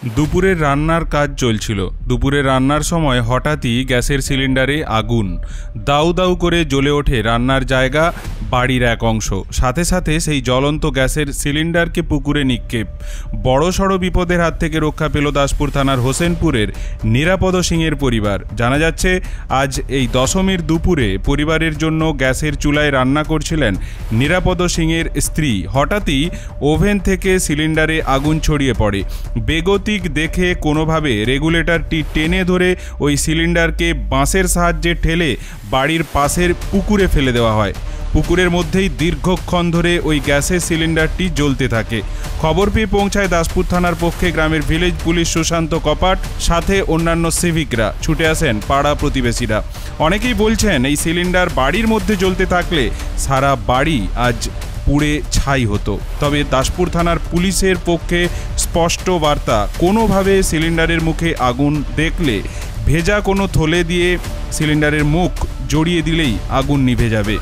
দুপুরের রান্নার কাজ চলছিল। দুপুরের রান্নার সময় হঠাৎই গ্যাসের সিলিন্ডারে আগুন দাউ দাউ করে জ্বলে ওঠে রান্নার জায়গা, বাড়ির এক অংশ। সাথে সাথে সেই জ্বলন্ত গ্যাসের সিলিন্ডারকে পুকুরে নিক্ষেপ। বড়সড় বিপদের হাত থেকে রক্ষা পেল দাসপুর থানার হোসেনপুরের নিরাপদ সিংয়ের পরিবার। জানা যাচ্ছে আজ এই দশমীর দুপুরে পরিবারের জন্য গ্যাসের চুলায় রান্না করছিলেন নিরাপদ সিংয়ের স্ত্রী। হঠাৎই ওভেন থেকে সিলিন্ডারে আগুন ছড়িয়ে পড়ে। বেগতিক দেখে কোনোভাবে রেগুলেটরটি টেনে ধরে ওই সিলিন্ডারকে বাঁশের সাহায্যে ঠেলে বাড়ির পাশের পুকুরে ফেলে দেওয়া হয়। পুকুরের মধ্যেই দীর্ঘক্ষণ ধরে ওই গ্যাসের সিলিন্ডারটি জ্বলতে থাকে। খবর পেয়ে পৌঁছায় দাসপুর থানার পক্ষে গ্রামের ভিলেজ পুলিশ সুশান্ত কপাট, সাথে অন্যান্য সিভিকরা। ছুটে আসেন পাড়া প্রতিবেশীরা। অনেকেই বলছেন এই সিলিন্ডার বাড়ির মধ্যে জ্বলতে থাকলে সারা বাড়ি আজ পুড়ে ছাই হতো। তবে দাসপুর থানার পুলিশের পক্ষে স্পষ্ট বার্তা, কোনোভাবে সিলিন্ডারের মুখে আগুন দেখলে ভেজা কোনো থলে দিয়ে সিলিন্ডারের মুখ জড়িয়ে দিলেই আগুন নিভে যাবে।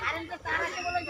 কারেন্টের তার আছে বলে